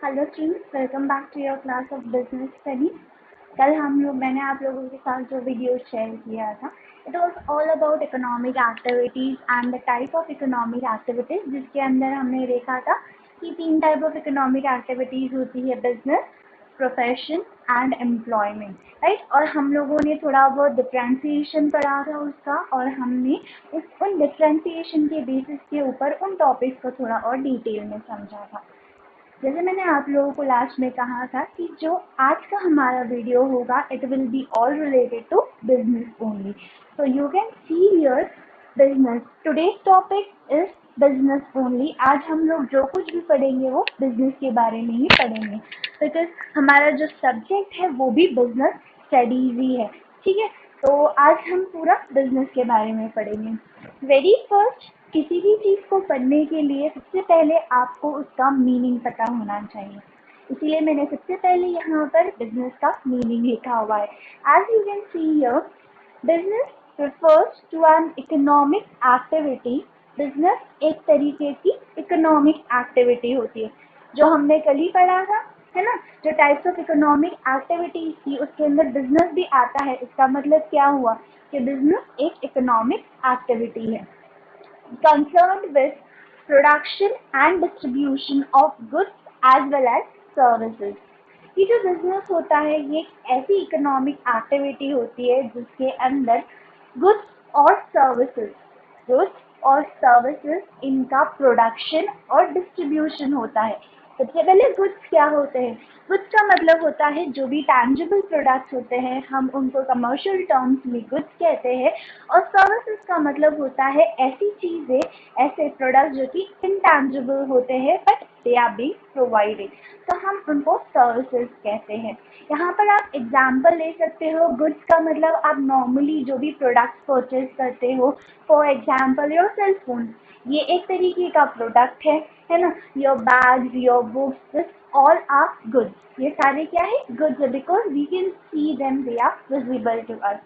Hello students, welcome back to your class of business study. मैंने आप लोगों के साथ जो वीडियो शेयर किया था, it was all about economic activities and the type of economic activities, जिसके अंदर हमने देखा था कि 3 टाइप ऑफ इकोनॉमिक एक्टिविटीज़ होती है: business, profession and employment, right. और हम लोगों ने थोड़ा बहुत डिफ्रेंसिएशन पढ़ा था उसका, और हमने उन डिफ्रेंसिएशन के बेसिस के ऊपर उन टॉपिक्स को थोड़ा और डिटेल में समझा था। जैसे मैंने आप लोगों को लास्ट में कहा था कि जो आज का हमारा वीडियो होगा, it will be all related to business only. So you can see here business. Today's topic is business only. आज हम लोग जो कुछ भी पढ़ेंगे वो बिजनेस के बारे में ही पढ़ेंगे, बिकॉज हमारा जो सब्जेक्ट है वो भी बिजनेस स्टडीज ही है, ठीक है। तो आज हम पूरा बिजनेस के बारे में पढ़ेंगे। वेरी फर्स्ट, किसी भी चीज़ को पढ़ने के लिए सबसे पहले आपको उसका मीनिंग पता होना चाहिए। इसीलिए मैंने सबसे पहले यहाँ पर बिजनेस का मीनिंग लिखा हुआ है। As you can see here, business refers to an economic activity। Business एक तरीके की इकोनॉमिक एक्टिविटी होती है, जो हमने कल ही पढ़ा था, है ना। जो टाइप्स ऑफ इकोनॉमिक एक्टिविटीज थी उसके अंदर बिजनेस भी आता है। इसका मतलब क्या हुआ कि बिजनेस एक इकोनॉमिक एक्टिविटी है concerned with production and distribution of goods as well as services। ये जो बिजनेस होता है ये एक ऐसी इकोनॉमिक एक्टिविटी होती है जिसके अंदर गुड्स और सर्विसेज इनका प्रोडक्शन और डिस्ट्रीब्यूशन होता है। सबसे पहले गुड्स क्या होते हैं? गुड्स का मतलब होता है जो भी टैंजिबल प्रोडक्ट्स होते हैं, हम उनको कमर्शियल टर्म्स में गुड्स कहते हैं। और सर्विसेज का मतलब होता है ऐसी चीज़ें, ऐसे प्रोडक्ट्स जो कि इनटैंजिबल होते हैं but they are being provided, तो हम उनको सर्विसेज कहते हैं। यहाँ पर आप एग्जाम्पल ले सकते हो। गुड्स का मतलब आप नॉर्मली जो भी प्रोडक्ट्स परचेज करते हो, for example your cell phone, ये एक तरीके का प्रोडक्ट है ना। Your bags, your books, this all are goods. ये सारे क्या है? गुड्स है, because we can see them, they are visible to us.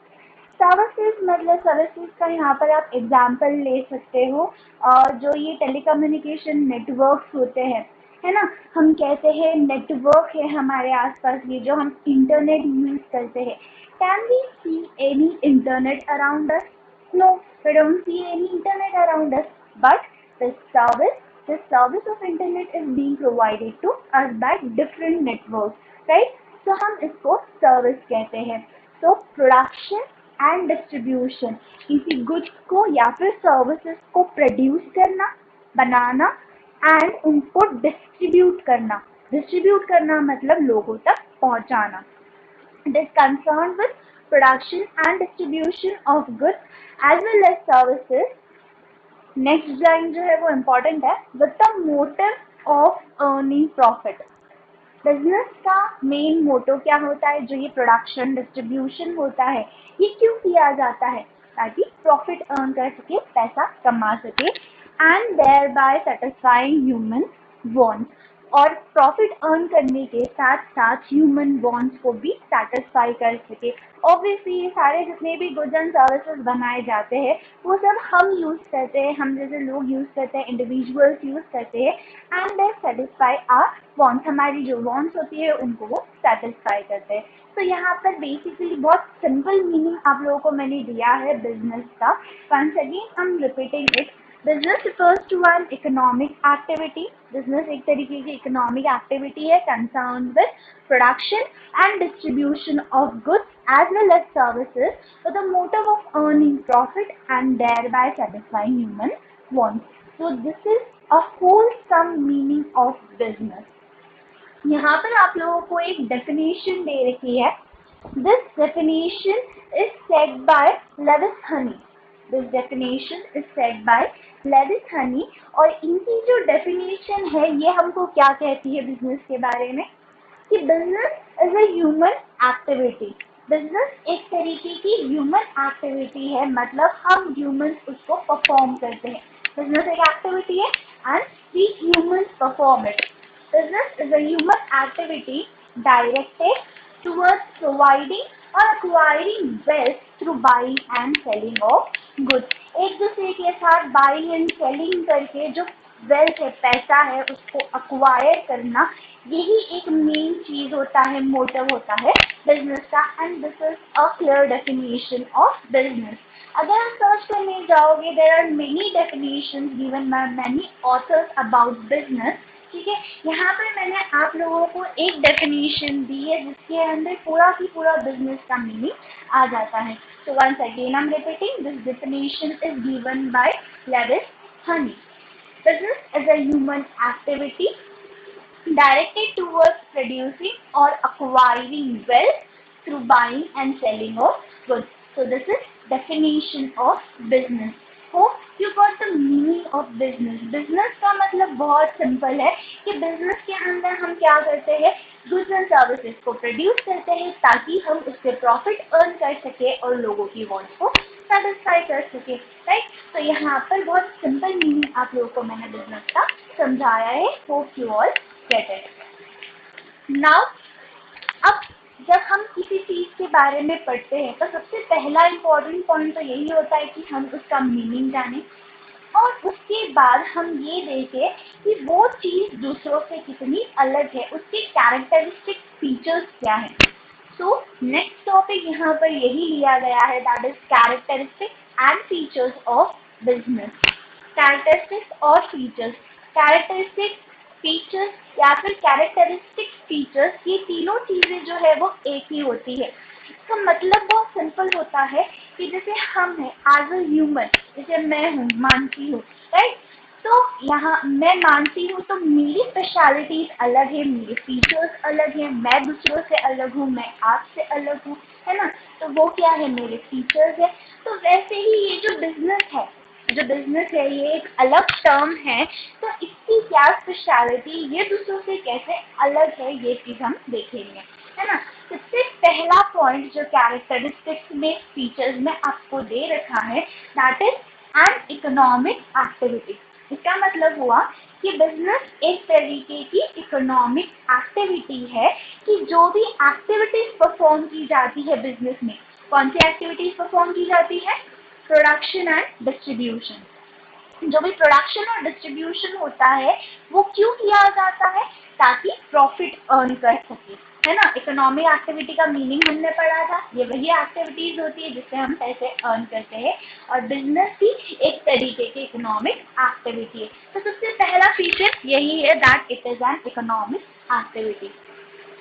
Services मतलब सर्विसेज का यहाँ पर आप एग्जाम्पल ले सकते हो। और जो ये टेलीकम्युनिकेशन नेटवर्क्स होते हैं, है ना, हम कहते हैं नेटवर्क है हमारे आसपास, ये जो हम इंटरनेट यूज करते हैं। Can we see any internet around us? No, we don't see any internet around us, but the service of internet is being provided to us by different networks, right? तो हम इसको service कहते हैं। तो production and distribution, किसी goods को या फिर सर्विसेज को प्रोड्यूस करना, बनाना एंड उनको डिस्ट्रीब्यूट करना मतलब लोगों तक पहुंचाना। It is concerned with production and distribution of goods as well as services। Next line जो है वो इम्पोर्टेंट है, with the motive of earning profit. Business का मेन मोटो क्या होता है? जो ये प्रोडक्शन डिस्ट्रीब्यूशन होता है, ये क्यों किया जाता है? ताकि प्रॉफिट अर्न कर सके, पैसा कमा सके, and thereby satisfying human wants. और प्रॉफिट अर्न करने के साथ साथ ह्यूमन वांट्स को भी सेटिस्फाई कर सके। ऑब्वियसली ये सारे जितने भी गुड्स एंड सर्विसेज बनाए जाते हैं वो सब हम यूज़ करते हैं, हम जैसे लोग यूज़ करते हैं, इंडिविजुअल्स यूज़ करते हैं, and they satisfy our wants. हमारी जो वांट्स होती है उनको वो सेटिस्फाई करते हैं। तो यहाँ पर बेसिकली बहुत सिंपल मीनिंग आप लोगों को मैंने दिया है बिजनेस का। Once again I am repeating it. Business refers to an economic activity। Business एक तरीके की इकोनॉमिक एक्टिविटी है concerned with production and distribution of goods as well as services with the motive of earning profit and thereby satisfying human wants। So this is a wholesome meaning of business। यहाँ पर आप लोगों को एक definition दे रखी है। This definition is set by Lewis Haney. This definition is set by Lewis Haney. और इनकी जो डेफिनेशन है ये हमको क्या कहती है बिजनेस के बारे में? कि business is a human activity. Business एक तरीके की ह्यूमन एक्टिविटी है, मतलब हम ह्यूमंस उसको परफॉर्म करते हैं। बिजनेस एक एक्टिविटी है and we humans perform it. Business is a human activity directed towards providing or acquiring wealth through buying and selling of goods। एक दूसरे के साथ बाइंग एंड सेलिंग करके जो वेल्थ है, पैसा है, उसको अक्वायर करना, यही एक मेन चीज होता है, मोटिव होता है बिजनेस का। And this is a clear definition of business. अगर आप सर्च करने जाओगे, there are many definitions given by many authors about business. ठीक है, यहाँ पर मैंने आप लोगों को एक डेफिनेशन दी है जिसके अंदर पूरा की पूरा बिजनेस का मीनिंग आ जाता है। So once again I'm repeating, this definition is given by Lewis Honey. Business is a human activity directed towards producing or acquiring wealth through buying and selling of goods. So this is definition of business. Hope you got the meaning of business. Business का मतलब बहुत simple है कि business के अंदर हम क्या करते हैं, goods and services को produce करते हैं ताकि हम उससे profit earn कर सके और लोगों की wants को satisfy कर सके, राइट। तो यहाँ पर बहुत सिंपल मीनिंग आप लोगों को मैंने business का समझाया है। Hope you all get it. Now, अब जब हम किसी चीज के बारे में पढ़ते हैं तो सबसे पहला इम्पोर्टेंट पॉइंट तो यही होता है कि हम उसका मीनिंग जानें और उसके बाद हम ये देखें कि वो चीज दूसरों से कितनी अलग है, उसके कैरेक्टरिस्टिक फीचर्स क्या हैं। तो नेक्स्ट टॉपिक यहाँ पर यही लिया गया है, that is characteristic and features of business. Characteristics और फीचर्स, कैरेक्टरिस्टिक फीचर्स या फिर कैरेक्टरिस्टिक फीचर्स, ये तीनों चीजें जो है वो एक ही होती है। इसका मतलब बहुत सिंपल होता है कि जैसे हम हैं एज अ ह्यूमन, जैसे मैं हूँ, मानसी हूँ, राइट। तो यहाँ मैं मानती हूँ तो मेरी स्पेशलिटीज अलग है, मेरे फीचर्स अलग हैं, मैं दूसरों से अलग हूँ, मैं आपसे अलग हूँ, है ना। तो वो क्या है, मेरे फीचर्स है। तो वैसे ही ये जो बिजनेस है, ये एक अलग टर्म है, तो इसकी क्या स्पेशलिटी, ये दूसरों से कैसे अलग है, ये चीज हम देखेंगे, है ना। सबसे पहला पॉइंट जो कैरेक्टरिस्टिक्स में, फीचर्स में आपको दे रखा है, that is an economic activity. इसका मतलब हुआ कि बिजनेस एक तरीके की इकोनॉमिक एक्टिविटी है कि जो भी एक्टिविटीज परफॉर्म की जाती है बिजनेस में, कौन सी एक्टिविटीज परफॉर्म की जाती है, प्रोडक्शन एंड डिस्ट्रीब्यूशन। जो भी प्रोडक्शन और डिस्ट्रीब्यूशन होता है वो क्यों किया जाता है, ताकि प्रॉफिट अर्न कर सके, है ना। इकोनॉमिक एक्टिविटी का मीनिंग हमने पढ़ा था, ये वही एक्टिविटीज होती है जिससे हम पैसे अर्न करते हैं, और बिजनेस भी एक तरीके की इकोनॉमिक एक्टिविटी है। तो सबसे पहला फीचर यही है, that it is an economic activity.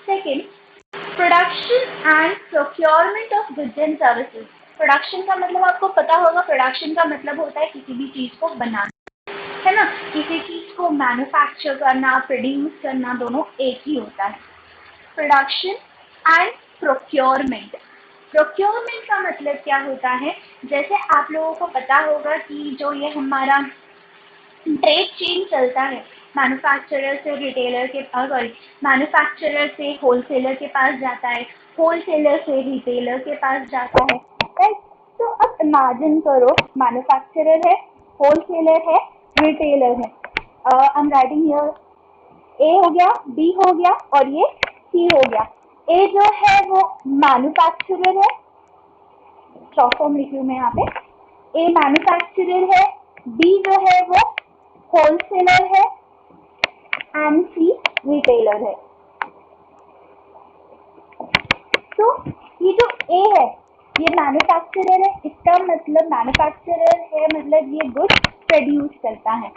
Second, production and procurement of goods and services. Production का मतलब आपको पता होगा, प्रोडक्शन का मतलब होता है किसी भी चीज को बनाना, है ना। किसी चीज को मैन्युफैक्चर करना, प्रोड्यूस करना, दोनों एक ही होता है। Production and procurement. प्रोक्योरमेंट का मतलब क्या होता है, जैसे आप लोगों को पता होगा कि जो ये हमारा ट्रेड चेन चलता है, मैन्युफैक्चरर से रिटेलर के सॉरी, मैन्युफैक्चरर से होलसेलर के पास जाता है, होलसेलर से रिटेलर के पास जाता है, राइट। तो अब इमेजिन करो, मैन्युफैक्चरर है, होलसेलर है, रिटेलर है। आई एम राइटिंग हियर, ए हो गया, बी हो गया और ये सी हो गया। ए जो है वो मैन्युफैक्चरर है, शॉर्ट फॉर्म लिखी हूँ मैं यहाँ पे, ए मैन्युफैक्चरर है, बी जो है वो होलसेलर है एंड सी रिटेलर है। तो ये जो ए है ये मैन्युफैक्चरर है, इसका मतलब मैन्युफैक्चरर है मतलब ये गुड्स प्रोड्यूस करता है,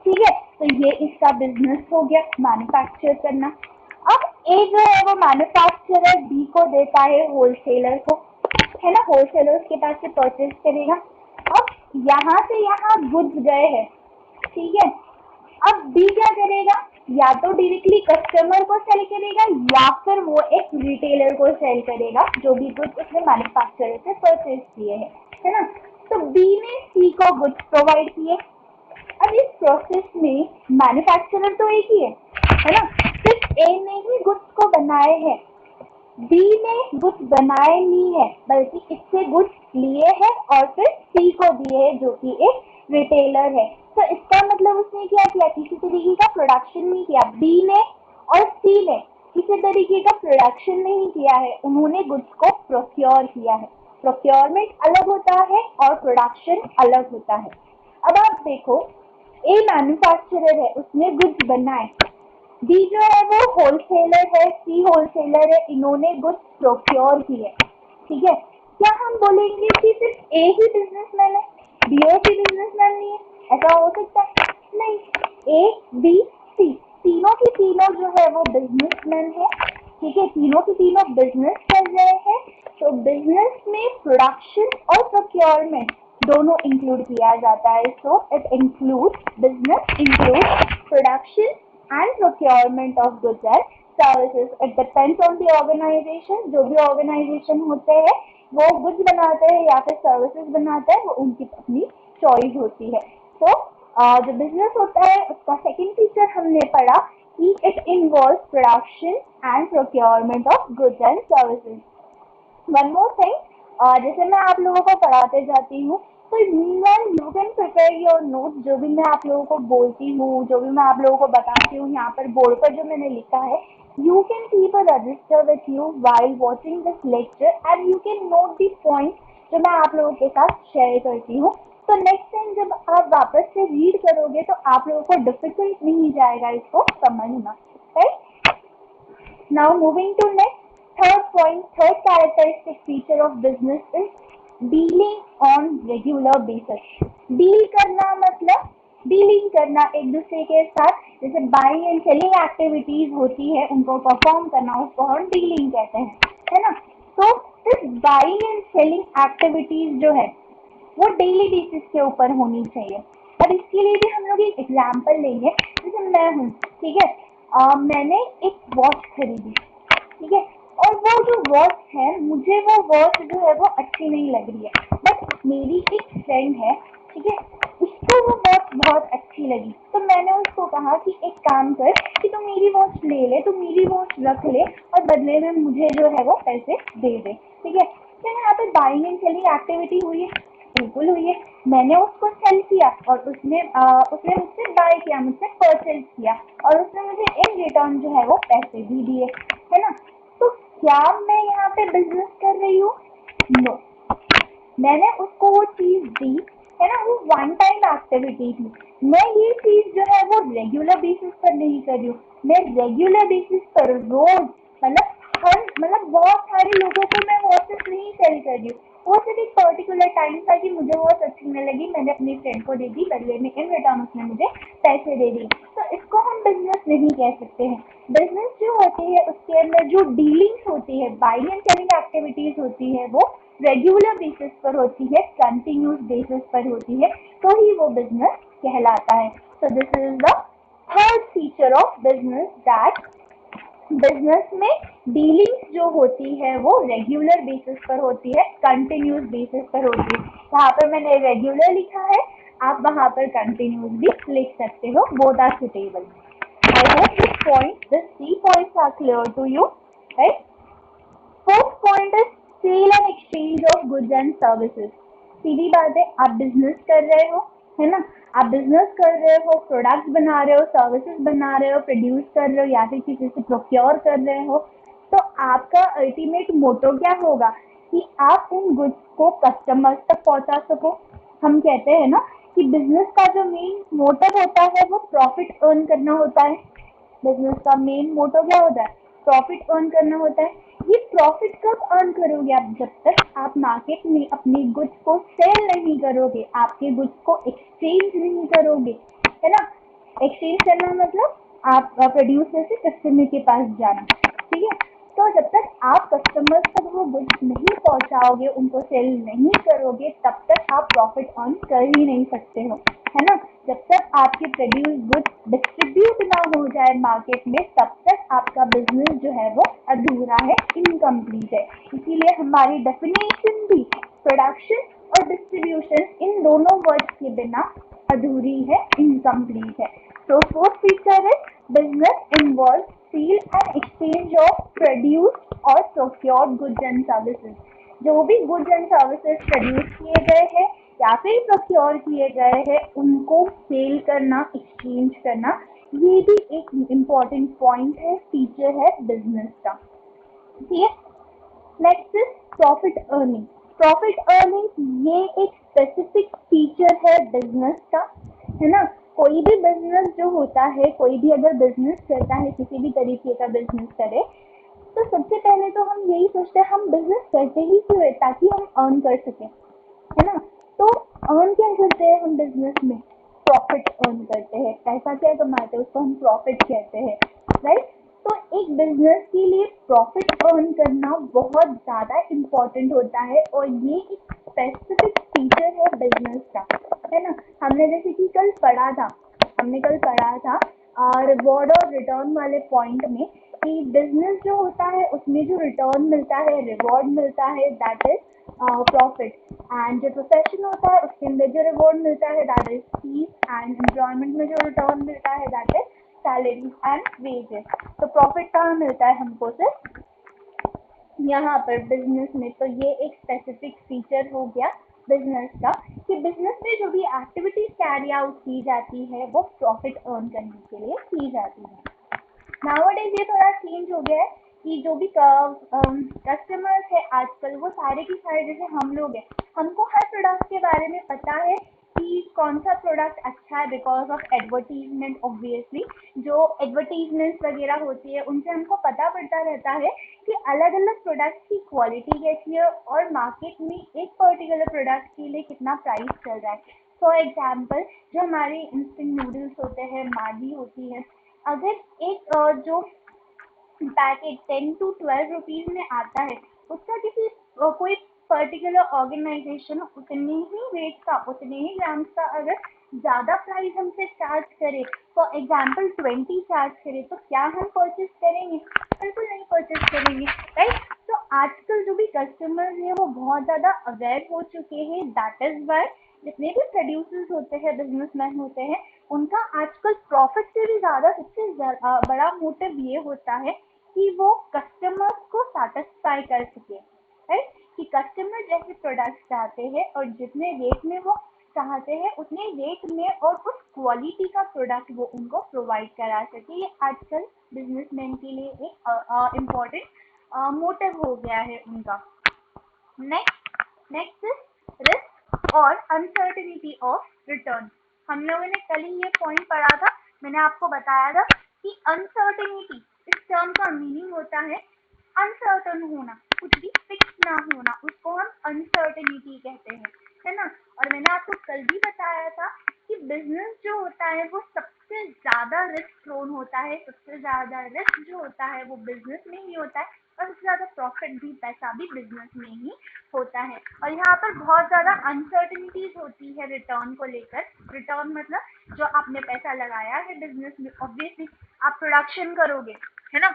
ठीक है। तो ये इसका बिजनेस हो गया, मैन्युफैक्चर करना। अब ए जो है वो मैन्युफैक्चरर बी को देता है होलसेलर को, है ना, होलसेलर उसके पास से परचेज करेगा। अब यहाँ से यहाँ गुड्स गए हैं, ठीक है। अब बी क्या करेगा, या तो डायरेक्टली कस्टमर को सेल करेगा या फिर वो एक रिटेलर को सेल करेगा जो भी गुड्स उसने मैन्युफैक्चरर से परचेज किए हैं, है ना। तो बी ने सी को गुड्स प्रोवाइड किए। अब इस प्रोसेस में मैन्युफैक्चरर तो एक ही है ना, सिर्फ ए ने ही गुड्स को बनाए हैं, बी ने गुड्स बनाए नहीं है, बल्कि इससे गुड्स लिए हैं और फिर सी को दिए हैं जो कि एक रिटेलर है। तो इसका मतलब उसने क्या किया, किसी तरीके का प्रोडक्शन नहीं किया। बी ने और सी ने किसी तरीके का प्रोडक्शन नहीं किया है, उन्होंने गुड्स को प्रोक्योर किया है। प्रोक्योरमेंट अलग होता है और प्रोडक्शन अलग होता है। अब आप देखो, ए मैन्युफैक्चरर है, उसने गुड्स बनाए, बी जो है वो होलसेलर है, सी होलसेलर है, इन्होंने गुड्स प्रोक्योर किए, ठीक है। क्या हम बोलेंगे कि सिर्फ ए ही बिजनेसमैन है, बी और सी बिजनेसमैन नहीं है? ऐसा हो सकता है? नहीं, ए बी सी तीनों की तीनों जो है वो बिजनेसमैन है, ठीक है, तीनों की तीनों बिजनेस कर रहे हैं। तो बिजनेस में प्रोडक्शन और प्रोक्योरमेंट दोनों इंक्लूड किया जाता है। So it include business include production and procurement of goods and services. It depends on the organization. जो भी organization होते हैं वो goods बनाते हैं या फिर services बनाते हैं, वो उनकी अपनी choice होती है। तो जो business होता है उसका second feature हमने पढ़ा कि it involves production and procurement of goods and services. One more thing, जैसे मैं आप लोगों को पढ़ाते जाती हूँ तो you can prepare your note, जो भी मैं आप लोगों को बोलती हूँ, जो भी मैं आप लोगों को बताती हूँ, यहाँ पर बोर्ड पर जो मैंने लिखा है, you can keep a resistor with you while watching this lecture and you can note the point जो मैं आप लोगों के साथ शेयर करती हूँ। तो नेक्स्ट टाइम जब आप वापस से रीड करोगे तो आप लोगों को डिफिकल्ट नहीं जाएगा इसको समझना, right. Now moving to next, third point, third characteristic feature of business is dealing on regular basis. Deal करना मतलब डीलिंग करना एक दूसरे के साथ, जैसे बाइंग एंड सेलिंग एक्टिविटीज होती है उनको परफॉर्म करना, उसको हम डीलिंग कहते हैं, है ना। तो इस बाइंग एंड सेलिंग एक्टिविटीज जो है वो डेली बेसिस के ऊपर होनी चाहिए। और इसके लिए भी हम लोग एक एग्जाम्पल लेंगे, जैसे मैं हूँ, ठीक है, मैंने एक वॉच खरीदी, ठीक है, और वो जो वॉच है मुझे वो वॉच जो है वो अच्छी नहीं लग रही है, बट मेरी एक फ्रेंड है, ठीक है, उसको वो वॉच बहुत अच्छी लगी। तो मैंने उसको कहा कि एक काम कर कि तू मेरी वॉच ले ले, तू मेरी वॉच रख ले और बदले में मुझे जो है वो पैसे दे दे, ठीक है। तो यहाँ पे बाइंग एंड सेलिंग एक्टिविटी हुई है, बिल्कुल हुई है। मैंने उसको सेल किया और उसने मुझसे बाय किया, मुझसे परचेज किया और उसने मुझे इन रिटर्न जो है वो पैसे भी दिए, है ना। तो क्या मैं यहाँ पे बिजनेस कर रही हूँ? नो, मैंने उसको वो चीज दी, है ना, वो वन टाइम एक्टिविटी थी। मैं ये चीज जो है वो रेगुलर बेसिस पर नहीं कर रही हूँ, मैं रेगुलर बेसिस पर रोज मतलब बहुत सारे लोगों को मैं वॉचेस नहीं सेल कर रही हूँ। वो सिर्फ एक पर्टिकुलर टाइम था कि मुझे वॉच अच्छी नहीं लगी, मैंने अपनी फ्रेंड को दे दी, बदले में इन रिटर्न उसने मुझे पैसे दे दिए। तो इसको हम बिजनेस नहीं कह सकते हैं। बिजनेस जो होती है उसके अंदर जो डीलिंग्स होती है, बाइंग एंड सेलिंग एक्टिविटीज होती है, वो रेगुलर बेसिस पर होती है, कंटिन्यूस बेसिस पर होती है, तो ही वो बिजनेस कहलाता है। So this is the third feature of business, that business में डीलिंग्स जो होती है वो रेगुलर बेसिस पर होती है, कंटिन्यूस बेसिस पर होती है। यहाँ पर मैंने रेगुलर लिखा है, आप वहाँ पर कंटिन्यूस भी लिख सकते हो, both are suitable. I hope this 3 points are clear to you, right? Fourth point is sale and exchange of goods and services. सीधी बात है, आप बिजनेस कर रहे हो, है ना, आप बिजनेस कर रहे हो, प्रोडक्ट्स बना रहे हो, सर्विसेज बना रहे हो, प्रोड्यूस कर रहे हो या फिर किसी से प्रोक्योर कर रहे हो, तो आपका अल्टीमेट मोटो क्या होगा कि आप उन गुड्स को कस्टमर्स तक पहुंचा सको। हम कहते हैं ना कि बिजनेस का जो मेन मोटिव होता है वो प्रॉफिट अर्न करना होता है। बिजनेस का मेन मोटो क्या होता है? प्रॉफिट अर्न करना होता है। ये प्रॉफिट कब अर्न करोगे आप? जब तक आप मार्केट में अपने गुड्स को सेल नहीं करोगे, आपके गुड्स को एक्सचेंज नहीं करोगे, है ना। एक्सचेंज करना मतलब आप प्रोड्यूसर से कस्टमर के पास जाना, ठीक है। तो जब तक आप कस्टमर्स तक वो गुड्स नहीं पहुंचाओगे, उनको सेल नहीं करोगे, तब तक आप प्रॉफिट अर्न कर ही नहीं सकते हो, है ना। जब तक आपके प्रोड्यूस गुड्स डिस्ट्रीब्यूट ना हो जाए मार्केट में, तब तक आपका बिजनेस जो है वो अधूरा है, इनकम्प्लीट है। इसीलिए हमारी डेफिनेशन भी प्रोडक्शन और डिस्ट्रीब्यूशन इन दोनों वर्ड्स के बिना अधूरी है, इनकम्प्लीट है। तो फोर्थ फीचर है business involve sale and exchange of produce और प्रोक्योर्ड गुड्स एंड सर्विसेज। जो भी गुड्स एंड सर्विसेज प्रोड्यूस किए गए हैं या फिर प्रोक्योर किए गए हैं, उनको सेल करना, एक्सचेंज करना, ये भी एक इम्पॉर्टेंट पॉइंट है, फीचर है बिजनेस का, ठीक है। Next is profit earning. Profit earning ये एक स्पेसिफिक फीचर है बिजनेस का, है ना। कोई भी बिजनेस जो होता है, कोई भी अगर बिजनेस करता है, किसी भी तरीके का बिजनेस करे, तो सबसे पहले तो हम यही सोचते हैं हम बिजनेस करते ही क्यों है, ताकि हम अर्न कर सकें, है ना। तो अर्न क्या करते हैं हम बिजनेस में? प्रॉफिट अर्न करते हैं, पैसा क्या कमाते हैं उसको हम प्रॉफिट कहते हैं, राइट। तो एक बिजनेस के लिए प्रॉफिट अर्न करना बहुत ज़्यादा इम्पोर्टेंट होता है, और ये एक स्पेसिफिक फीचर है बिजनेस का, है ना। हमने जैसे कि हमने कल पढ़ा था रिवॉर्ड और रिटर्न वाले पॉइंट में, कि बिजनेस जो होता है उसमें जो रिटर्न मिलता है, रिवॉर्ड मिलता है, दैट इज प्रॉफिट। एंड जो प्रोफेशन होता है उसके अंदर जो रिवॉर्ड मिलता है that is fees, and employment में जो रिटर्न मिलता है that is salary and wages. तो प्रॉफिट कहाँ मिलता है हमको? सिर्फ यहाँ पर बिजनेस में। तो ये एक स्पेसिफिक फीचर हो गया बिजनेस का, कि बिजनेस में जो भी एक्टिविटीज कैरी आउट की जाती है वो प्रॉफिट अर्न करने के लिए की जाती है। नाउअडेज ये थोड़ा चेंज हो गया है, कि जो भी कस्टमर्स है आजकल वो सारे के सारे, जैसे हम लोग हैं, हमको हर प्रोडक्ट के बारे में पता है कि कौन सा प्रोडक्ट अच्छा है, बिकॉज ऑफ एडवर्टीजमेंट। ऑब्वियसली जो एडवर्टीजमेंट्स वगैरह होती है उनसे हमको पता पड़ता रहता है कि अलग अलग प्रोडक्ट की क्वालिटी कैसी है, और मार्केट में एक पर्टिकुलर प्रोडक्ट के लिए कितना प्राइस चल रहा है। फॉर एग्जाम्पल जो हमारे इंस्टेंट नूडल्स होते हैं, मैगी होती है, अगर एक जो पैकेट 10 to 12 रुपीज में आता है, उसका किसी कोई पर्टिकुलर ऑर्गेनाइजेशन उतने ही रेट का, उतने ही ग्राम्स का अगर ज़्यादा प्राइस हमसे चार्ज करे, फॉर एग्जाम्पल 20 चार्ज करे, तो क्या हम परचेज करेंगे? बिल्कुल नहीं परचेज करेंगे, राइट। तो आजकल जो भी कस्टमर्स हैं वो बहुत ज़्यादा अवेयर हो चुके हैं, दैट इज वाई जितने भी प्रोड्यूसर्स होते हैं, बिजनेसमैन होते हैं, उनका आजकल प्रॉफिट से भी ज़्यादा सबसे बड़ा मोटिव ये होता है कि वो कस्टमर्स को सेटिस्फाई कर सके, राइट। कि कस्टमर जैसे प्रोडक्ट्स चाहते हैं और जितने रेट में वो चाहते हैं उतने रेट में और उस क्वालिटी का प्रोडक्ट वो उनको प्रोवाइड करा सके, ये आजकल बिजनेसमैन के लिए एक इम्पोर्टेंट मोटिव हो गया है उनका। नेक्स्ट इज रिस्क और अनसर्टेनिटी ऑफ रिटर्न। हम लोगों ने कल ही ये पॉइंट पढ़ा था, मैंने आपको बताया था कि अनसर्टेनिटी इस टर्म का मीनिंग होता है अनसर्टन होना, कुछ भी फिक्स ना होना, उसको हम अनसर्टेनिटी कहते हैं, है ना। और मैंने आपको कल भी बताया था कि बिजनेस जो होता है वो सबसे ज्यादा रिस्क प्रोन होता है, सबसे ज्यादा रिस्क जो होता है वो बिजनेस में ही होता है, और सबसे ज्यादा प्रॉफिट भी, पैसा भी बिजनेस में ही होता है। और यहाँ पर बहुत ज्यादा अनसर्टेनिटीज होती है रिटर्न को लेकर। रिटर्न मतलब जो आपने पैसा लगाया है बिजनेस में, ऑब्वियसली आप प्रोडक्शन करोगे, है ना,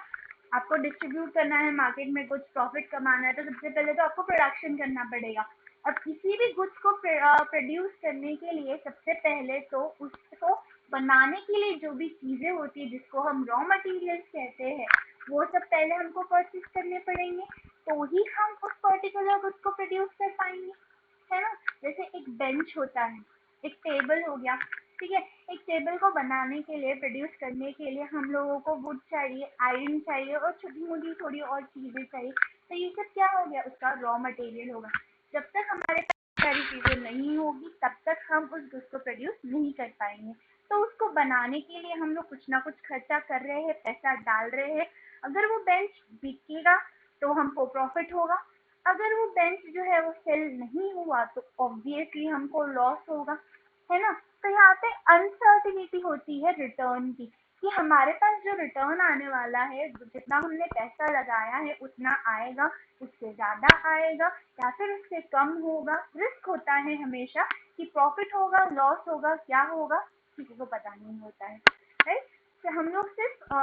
आपको डिस्ट्रीब्यूट करना है मार्केट में, कुछ प्रॉफिट कमाना है, तो सबसे पहले तो आपको प्रोडक्शन करना पड़ेगा। और किसी भी गुड्स को प्रोड्यूस करने के लिए सबसे पहले तो उसको बनाने के लिए जो भी चीजें होती है जिसको हम रॉ मटेरियल्स कहते हैं, वो सब पहले हमको परचेज करने पड़ेंगे, तो ही हम उस पर्टिकुलर गुड्स को प्रोड्यूस कर पाएंगे, है ना। जैसे एक बेंच होता है, एक टेबल हो गया, ठीक है। एक टेबल को बनाने के लिए, प्रोड्यूस करने के लिए हम लोगों को वुड चाहिए, आयरन चाहिए और छोटी मोटी थोड़ी और चीजें चाहिए। तो ये सब क्या हो गया? उसका रॉ मटेरियल होगा। जब तक हमारे पास सारी चीजें नहीं होगी तब तक हम उस गुड्स को प्रोड्यूस नहीं कर पाएंगे। तो उसको बनाने के लिए हम लोग कुछ ना कुछ खर्चा कर रहे हैं, पैसा डाल रहे हैं। अगर वो बेंच बिकेगा तो हमको प्रॉफिट होगा, अगर वो बेंच जो है वो सेल नहीं हुआ तो ऑब्वियसली हमको लॉस होगा, है ना। तो यहाँ पे अनसर्टिनिटी होती है रिटर्न की, कि हमारे पास जो रिटर्न आने वाला है, जितना हमने पैसा लगाया है उतना आएगा, उससे ज्यादा आएगा या फिर उससे कम होगा। रिस्क होता है हमेशा कि प्रॉफिट होगा, लॉस होगा, क्या होगा किसी को पता नहीं होता है, राइट। तो हम लोग सिर्फ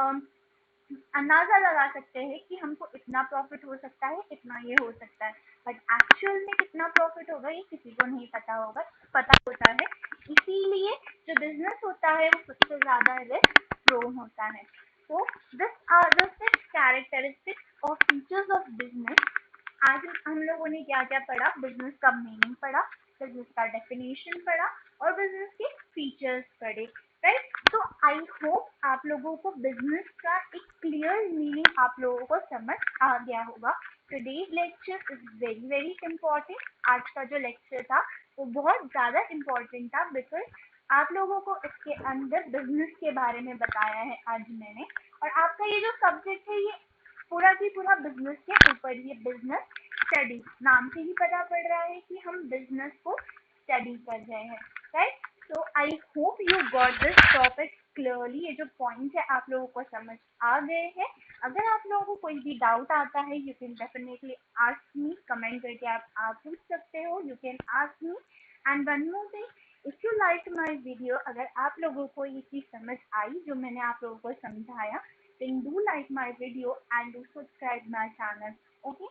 अंदाजा लगा सकते हैं कि हमको इतना प्रॉफिट हो सकता है, इतना ये हो सकता है, बट एक्चुअल में कितना प्रॉफिट होगा ये किसी को नहीं पता होता है। इसीलिए जो बिजनेस होता है वो सबसे ज्यादा रिस्क प्रोन होता है। तो दिस आर द 6 कैरेक्टरिस्टिक्स और फीचर्स ऑफ बिजनेस। आज हम लोगों ने क्या क्या पढ़ा? बिजनेस का मीनिंग पढ़ा, बिजनेस का डेफिनेशन पढ़ा और बिजनेस के फीचर्स पढ़े, राइट। तो आई होप आप लोगों को बिजनेस का एक क्लियर मीनिंग आप लोगों को समझ आ गया होगा। Today's lecture is very very important. आज का जो लेक्चर था वो बहुत ज़्यादा इम्पोर्टेंट था, बिकॉज आप लोगों को इसके अंदर बिजनेस के बारे में बताया है आज मैंने, और आपका ये जो सब्जेक्ट है ये पूरा की पूरा बिजनेस के ऊपर, ये बिजनेस स्टडी, नाम से ही पता पड़ रहा है कि हम बिजनेस को स्टडी कर रहे हैं, right. So I hope you got this topic clearly, ये जो पॉइंट है आप लोगों को समझ आ गए हैं। अगर आप लोगों को कोई भी डाउट आता है you can definitely ask me, comment करके आप पूछ सकते हो, you can ask me. And one more thing, if you like my video, अगर आप लोगों को ये चीज समझ आई जो मैंने आप लोगों को समझाया, then do like my video and do subscribe my channel. Okay,